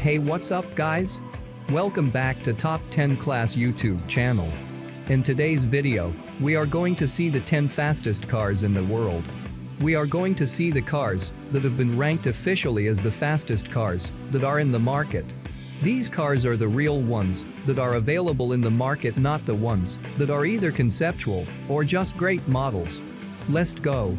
Hey, what's up guys? Welcome back to Top 10 Class YouTube channel. In today's video, we are going to see the 10 fastest cars in the world. We are going to see the cars that have been ranked officially as the fastest cars that are in the market. These cars are the real ones that are available in the market, not the ones that are either conceptual or just great models. Let's go.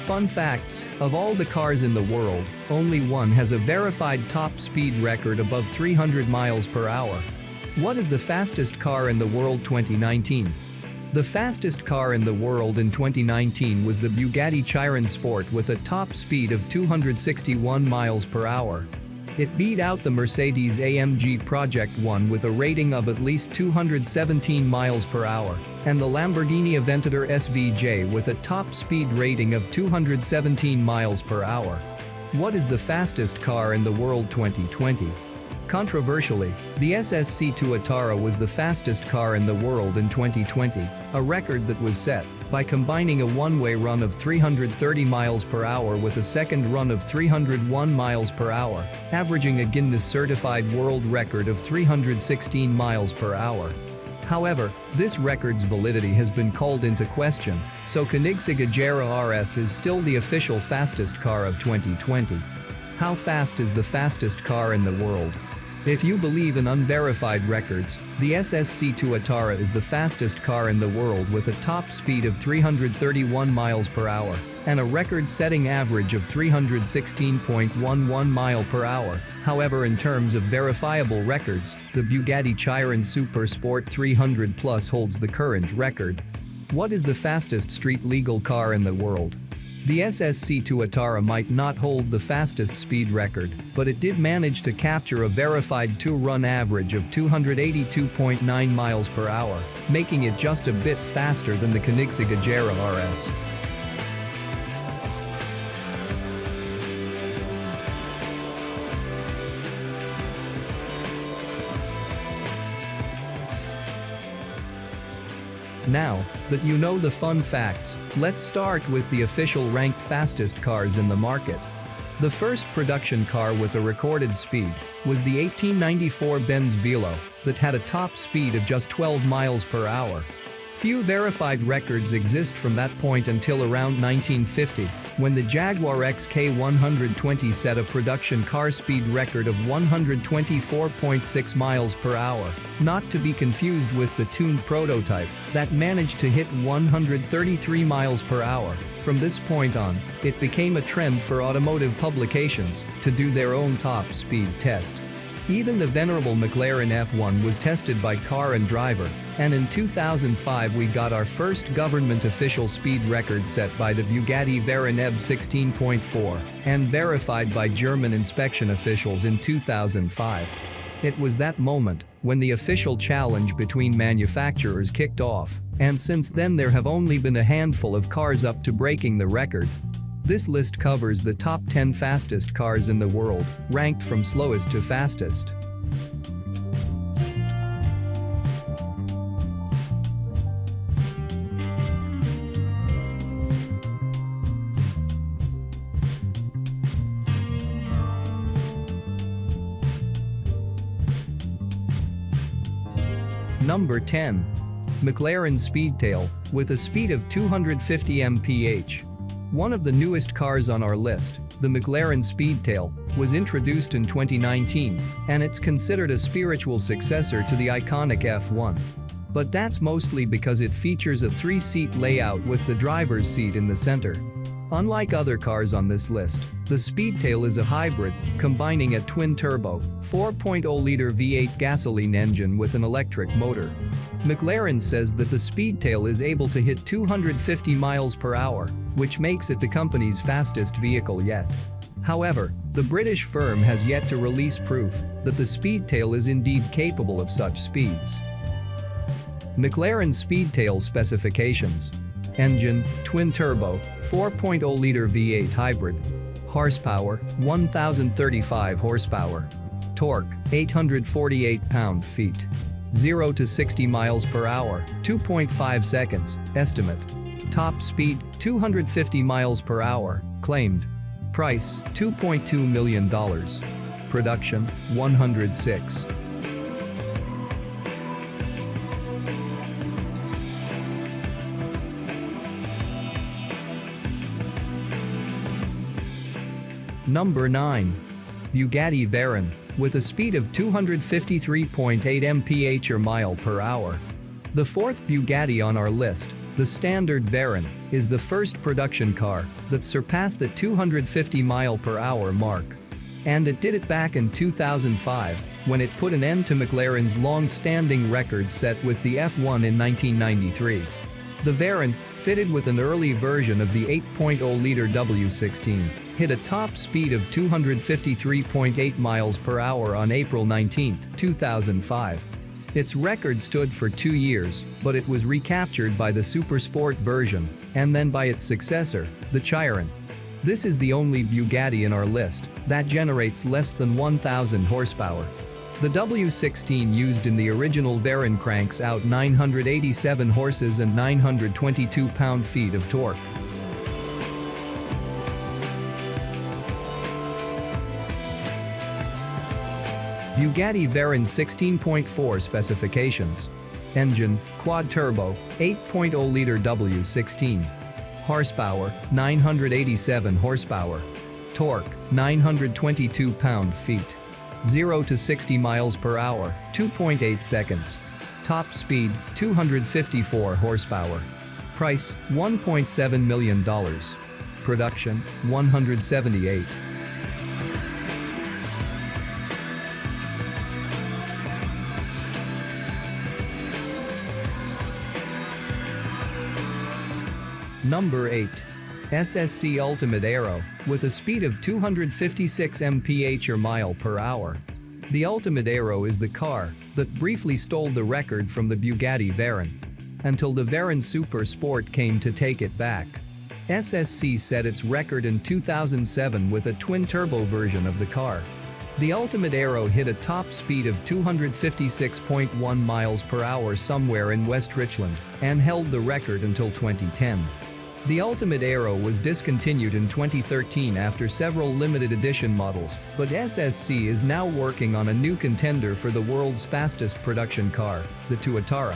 Fun facts: of all the cars in the world, only one has a verified top speed record above 300 miles per hour. What is the fastest car in the world 2019? The fastest car in the world in 2019 was the Bugatti Chiron Sport with a top speed of 261 miles per hour. It beat out the Mercedes-AMG Project 1 with a rating of at least 217 miles per hour, and the Lamborghini Aventador SVJ with a top speed rating of 217 miles per hour. What is the fastest car in the world 2020? Controversially, the SSC Tuatara was the fastest car in the world in 2020, a record that was set by combining a one-way run of 330 miles per hour with a second run of 301 miles per hour, averaging a Guinness-certified world record of 316 miles per hour. However, this record's validity has been called into question, so Koenigsegg RS is still the official fastest car of 2020. How fast is the fastest car in the world? If you believe in unverified records, the SSC Tuatara is the fastest car in the world with a top speed of 331 miles per hour and a record-setting average of 316.11 mile per hour. However, in terms of verifiable records, the Bugatti Chiron Super Sport 300 Plus holds the current record. What is the fastest street-legal car in the world? The SSC Tuatara might not hold the fastest speed record, but it did manage to capture a verified two-run average of 282.9 miles per hour, making it just a bit faster than the Koenigsegg RS. Now that you know the fun facts, let's start with the official ranked fastest cars in the market. The first production car with a recorded speed was the 1894 Benz Velo that had a top speed of just 12 miles per hour. Few verified records exist from that point until around 1950, when the Jaguar XK120 set a production car speed record of 124.6 miles per hour, not to be confused with the tuned prototype that managed to hit 133 miles per hour. From this point on, it became a trend for automotive publications to do their own top speed test. Even the venerable McLaren F1 was tested by Car and Driver, and in 2005 we got our first government official speed record set by the Bugatti Veyron EB 16.4 and verified by German inspection officials in 2005. It was that moment when the official challenge between manufacturers kicked off, and since then there have only been a handful of cars up to breaking the record. This list covers the top 10 fastest cars in the world, ranked from slowest to fastest. Number 10. McLaren Speedtail, with a speed of 250 mph. One of the newest cars on our list, the McLaren Speedtail, was introduced in 2019, and it's considered a spiritual successor to the iconic F1. But that's mostly because it features a three-seat layout with the driver's seat in the center. Unlike other cars on this list, the Speedtail is a hybrid, combining a twin-turbo, 4.0-liter V8 gasoline engine with an electric motor. McLaren says that the Speedtail is able to hit 250 miles per hour, which makes it the company's fastest vehicle yet. However, the British firm has yet to release proof that the Speedtail is indeed capable of such speeds. McLaren Speedtail specifications: engine, twin-turbo, 4.0-liter V8 hybrid. Horsepower, 1,035 horsepower. Torque, 848 pound-feet. 0 to 60 miles per hour, 2.5 seconds, estimate. Top speed, 250 miles per hour, claimed. Price, $2.2 million. Production, 106. Number 9. Bugatti Veyron, with a speed of 253.8 mph or mile per hour. The fourth Bugatti on our list, the standard Veyron, is the first production car that surpassed the 250 mile per hour mark. And it did it back in 2005, when it put an end to McLaren's long-standing record set with the F1 in 1993. The Veyron, fitted with an early version of the 8.0-liter W16, hit a top speed of 253.8 miles per hour on April 19, 2005. Its record stood for 2 years, but it was recaptured by the Supersport version, and then by its successor, the Chiron. This is the only Bugatti in our list that generates less than 1,000 horsepower. The W16 used in the original Veyron cranks out 987 horses and 922 pound-feet of torque. Bugatti Veyron 16.4 specifications. Engine, quad-turbo, 8.0-liter W16. Horsepower, 987 horsepower. Torque, 922 pound-feet. 0 to 60 miles per hour, 2.8 seconds. Top speed, 254 horsepower. Price, $1.7 million. Production, 178. Number 8. SSC Ultimate Aero, with a speed of 256 mph or mile per hour. The Ultimate Aero is the car that briefly stole the record from the Bugatti Veyron, until the Veyron Super Sport came to take it back. SSC set its record in 2007 with a twin-turbo version of the car. The Ultimate Aero hit a top speed of 256.1 miles per hour somewhere in West Richland and held the record until 2010. The Ultimate Aero was discontinued in 2013 after several limited edition models, but SSC is now working on a new contender for the world's fastest production car, the Tuatara.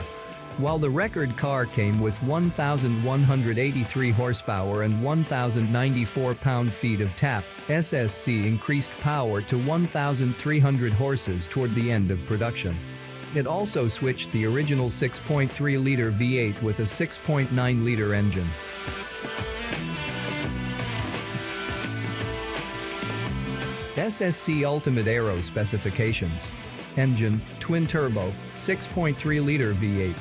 While the record car came with 1,183 horsepower and 1,094 pound-feet of tap, SSC increased power to 1,300 horses toward the end of production. It also switched the original 6.3-liter V8 with a 6.9-liter engine. SSC Ultimate Aero specifications. Engine, twin-turbo, 6.3-liter V8.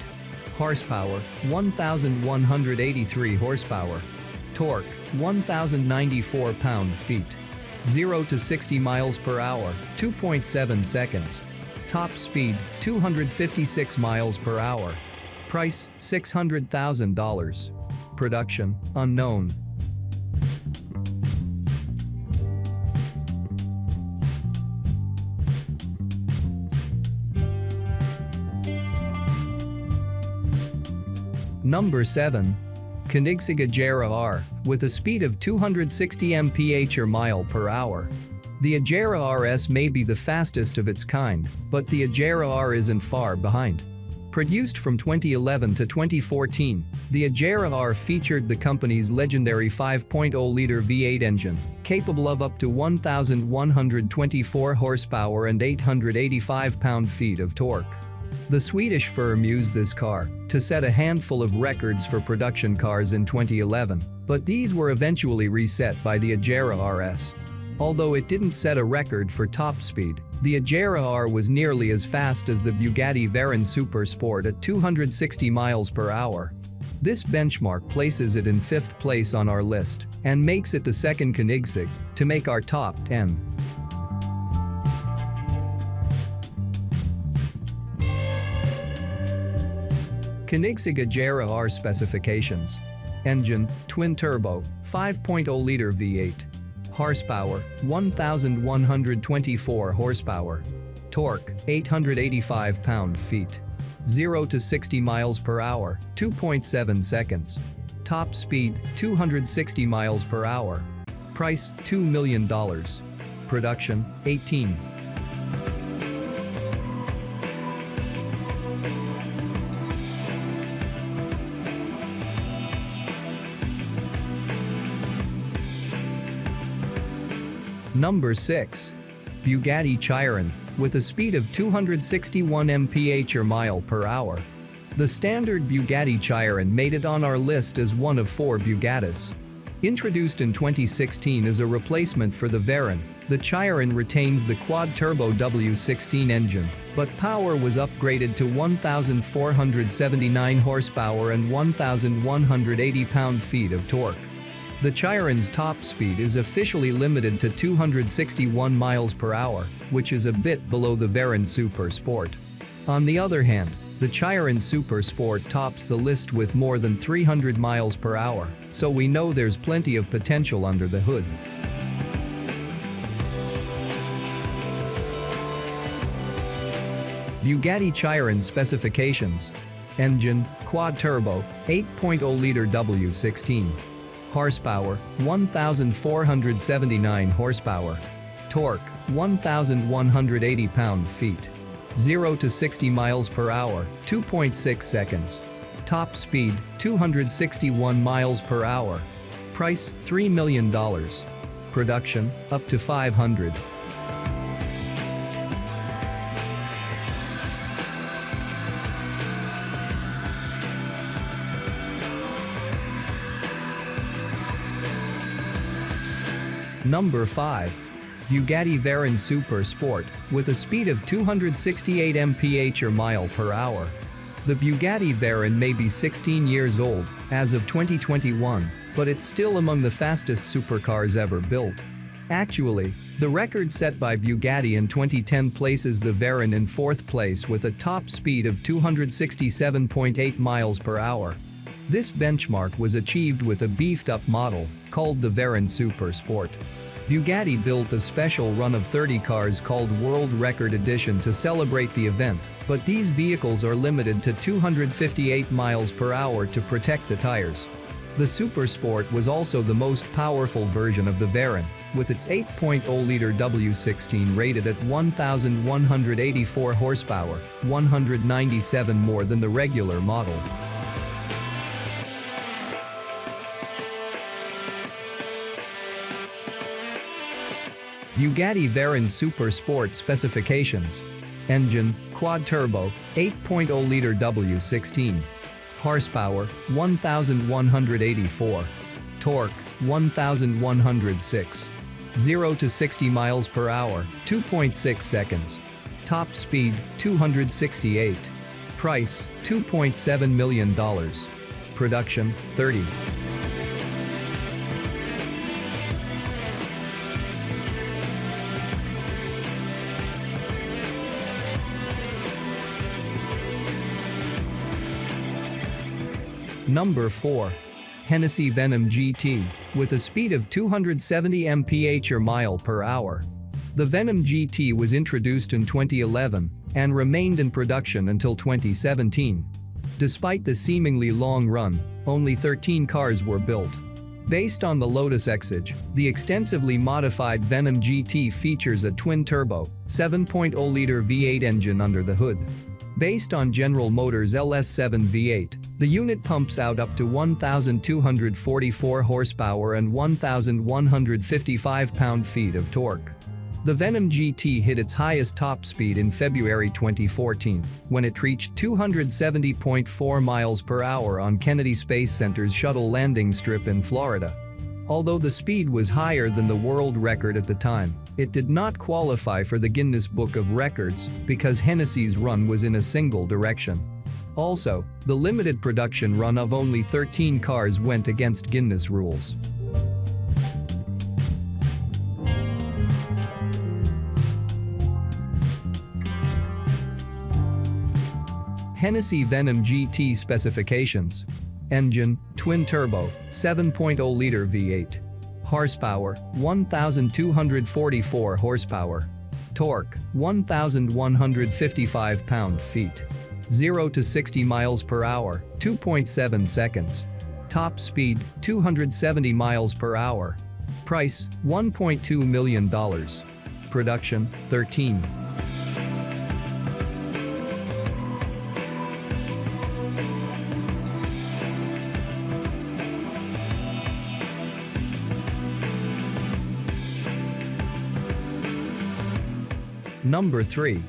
Horsepower, 1,183 horsepower. Torque, 1,094 pound-feet. 0 to 60 miles per hour, 2.7 seconds. Top speed, 256 miles per hour. Price, $600,000. Production, unknown. Number 7. Koenigsegg Agera R, with a speed of 260 mph or mile per hour. The Agera RS may be the fastest of its kind, but the Agera R isn't far behind. Produced from 2011 to 2014, the Agera R featured the company's legendary 5.0-liter V8 engine, capable of up to 1,124 horsepower and 885 pound-feet of torque. The Swedish firm used this car to set a handful of records for production cars in 2011, but these were eventually reset by the Agera RS. Although it didn't set a record for top speed, the Agera R was nearly as fast as the Bugatti Veyron Super Sport at 260 miles per hour. This benchmark places it in 5th place on our list and makes it the second Koenigsegg to make our top 10. Koenigsegg Agera R specifications. Engine, twin-turbo, 5.0-liter V8. Horsepower, 1,124 horsepower. Torque, 885 pound-feet. 0 to 60 miles per hour, 2.7 seconds. Top speed, 260 miles per hour. Price, $2 million. Production, 18. Number 6. Bugatti Chiron, with a speed of 261 mph or mile per hour. The standard Bugatti Chiron made it on our list as one of 4 Bugattis. Introduced in 2016 as a replacement for the Veyron, the Chiron retains the quad-turbo W16 engine, but power was upgraded to 1,479 horsepower and 1,180 pound-feet of torque. The Chiron's top speed is officially limited to 261 miles per hour, which is a bit below the Veyron Super Sport. On the other hand, the Chiron Super Sport tops the list with more than 300 miles per hour, so we know there's plenty of potential under the hood. Bugatti Chiron specifications. Engine, quad-turbo, 8.0-liter W16. Horsepower, 1,479 horsepower. Torque, 1,180 pound-feet. 0 to 60 miles per hour, 2.6 seconds. Top speed, 261 miles per hour. Price, $3 million. Production, up to 500. Number 5. Bugatti Veyron Super Sport, with a speed of 268 mph or mile per hour. The Bugatti Veyron may be 16 years old as of 2021, but it's still among the fastest supercars ever built. Actually, the record set by Bugatti in 2010 places the Veyron in 4th place with a top speed of 267.8 miles per hour. This benchmark was achieved with a beefed-up model called the Veyron Super Sport. Bugatti built a special run of 30 cars called World Record Edition to celebrate the event, but these vehicles are limited to 258 miles per hour to protect the tires. The Super Sport was also the most powerful version of the Veyron, with its 8.0-liter W16 rated at 1,184 horsepower, 197 more than the regular model. Bugatti Veyron Super Sport specifications. Engine, quad-turbo, 8.0-liter W16. Horsepower, 1,184. Torque, 1,106. 0 to 60 miles per hour, 2.6 seconds. Top speed, 268. Price, $2.7 million. Production, 30. Number 4. Hennessy Venom GT, with a speed of 270 mph or mile per hour. The Venom GT was introduced in 2011 and remained in production until 2017. Despite the seemingly long run, only 13 cars were built. Based on the Lotus Exige, the extensively modified Venom GT features a twin-turbo, 7.0-liter V8 engine under the hood. Based on General Motors' LS7 V8, the unit pumps out up to 1,244 horsepower and 1,155 pound-feet of torque. The Venom GT hit its highest top speed in February 2014, when it reached 270.4 miles per hour on Kennedy Space Center's shuttle landing strip in Florida. Although the speed was higher than the world record at the time, it did not qualify for the Guinness Book of Records because Hennessy's run was in a single direction. Also, the limited production run of only 13 cars went against Guinness rules. Hennessy Venom GT specifications. Engine, twin-turbo, 7.0-liter V8. Horsepower, 1,244 horsepower. Torque, 1,155 pound-feet. 0 to 60 miles per hour, 2.7 seconds. Top speed, 270 miles per hour. Price, $1.2 million. Production, 13. Number 3.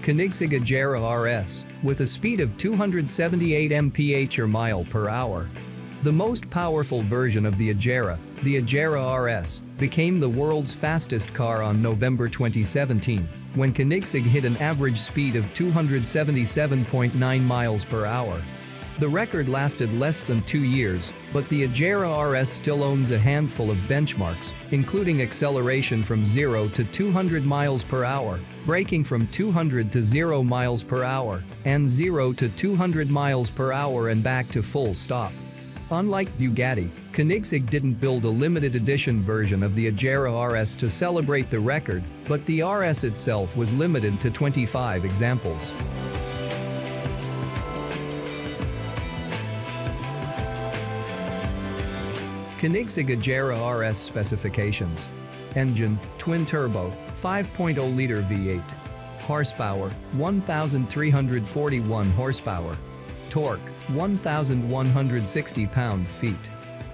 Koenigsegg Agera RS, with a speed of 278 mph or mile per hour. The most powerful version of the Agera RS, became the world's fastest car on November 2017, when Koenigsegg hit an average speed of 277.9 miles per hour. The record lasted less than 2 years, but the Agera RS still owns a handful of benchmarks, including acceleration from 0 to 200 miles per hour, braking from 200 to 0 miles per hour, and 0 to 200 miles per hour and back to full stop. Unlike Bugatti, Koenigsegg didn't build a limited edition version of the Agera RS to celebrate the record, but the RS itself was limited to 25 examples. Koenigsegg Agera RS specifications. Engine, twin-turbo, 5.0-liter V8. Horsepower, 1,341 horsepower. Torque, 1,160 pound-feet.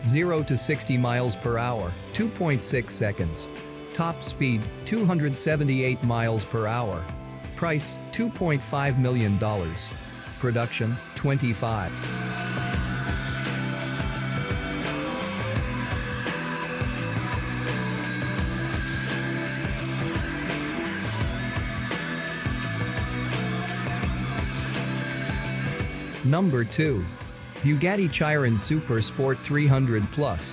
0 to 60 miles per hour, 2.6 seconds. Top speed, 278 miles per hour. Price, $2.5 million. Production, 25. Number 2. Bugatti Chiron Super Sport 300 Plus.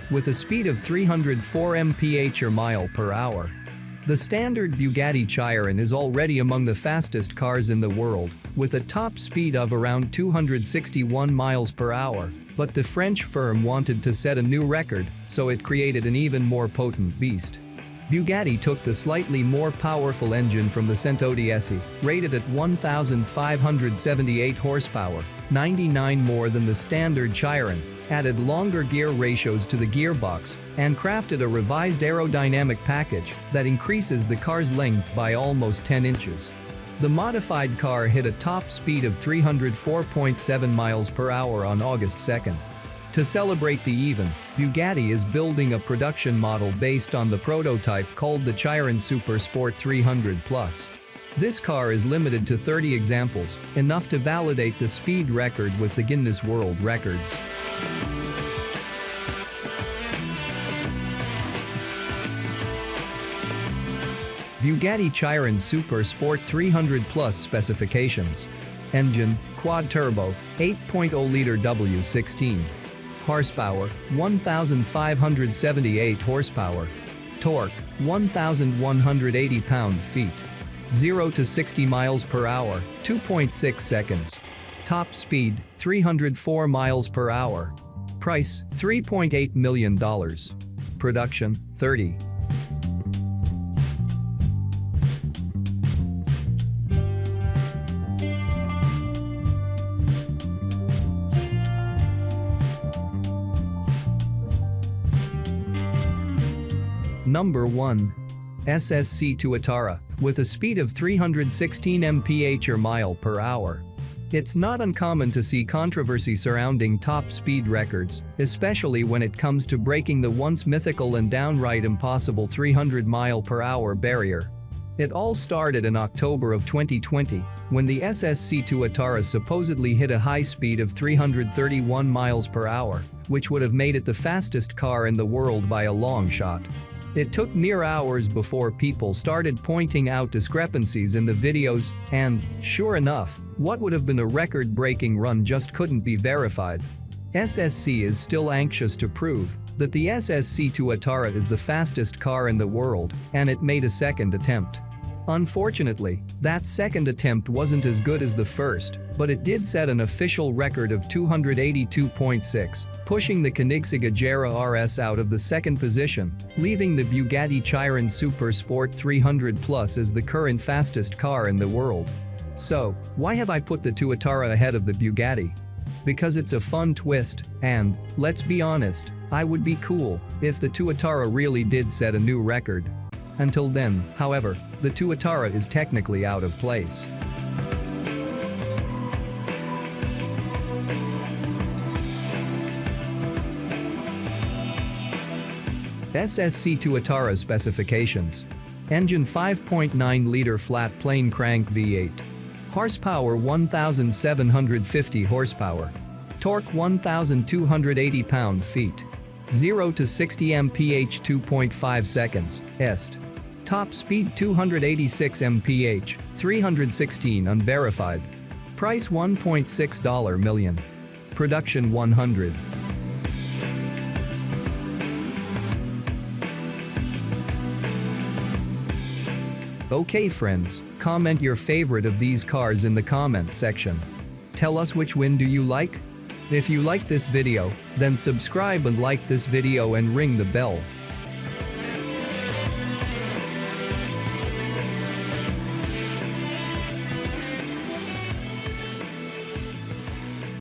With a speed of 304 mph or mile per hour. The standard Bugatti Chiron is already among the fastest cars in the world, with a top speed of around 261 miles per hour, but the French firm wanted to set a new record, so it created an even more potent beast. Bugatti took the slightly more powerful engine from the Cento Diessi, rated at 1,578 horsepower, 99 more than the standard Chiron, added longer gear ratios to the gearbox, and crafted a revised aerodynamic package that increases the car's length by almost 10 inches. The modified car hit a top speed of 304.7 miles per hour on August 2nd. To celebrate the event, Bugatti is building a production model based on the prototype called the Chiron Super Sport 300 Plus. This car is limited to 30 examples, enough to validate the speed record with the Guinness World Records. Bugatti Chiron Super Sport 300 Plus specifications. Engine, quad-turbo, 8.0-liter W16. Horsepower, 1,578 horsepower. Torque, 1,180 pound-feet. 0 to 60 miles per hour, 2.6 seconds. Top speed, 304 miles per hour. Price, $3.8 million. Production, 30. Number 1. SSC Tuatara, with a speed of 316 mph or mile per hour. It's not uncommon to see controversy surrounding top speed records, especially when it comes to breaking the once mythical and downright impossible 300 mile per hour barrier. It all started in October of 2020, when the SSC Tuatara supposedly hit a high speed of 331 miles per hour, which would have made it the fastest car in the world by a long shot. It took mere hours before people started pointing out discrepancies in the videos, and, sure enough, what would have been a record-breaking run just couldn't be verified. SSC is still anxious to prove that the SSC Tuatara is the fastest car in the world, and it made a second attempt. Unfortunately, that second attempt wasn't as good as the first, but it did set an official record of 282.6, pushing the Koenigsegg Agera RS out of the second position, leaving the Bugatti Chiron Super Sport 300 Plus as the current fastest car in the world. So, why have I put the Tuatara ahead of the Bugatti? Because it's a fun twist, and, let's be honest, I would be cool if the Tuatara really did set a new record. Until then, however, the Tuatara is technically out of place. SSC Tuatara specifications. Engine 5.9-liter flat plane crank V8. Horsepower 1,750 horsepower. Torque 1,280 pound-feet. 0 to 60 mph 2.5 seconds, est. Top speed 286 mph, 316 unverified. Price $1.6 million. Production 100. Okay friends, comment your favorite of these cars in the comment section. Tell us which one do you like? If you like this video, then subscribe and like this video and ring the bell.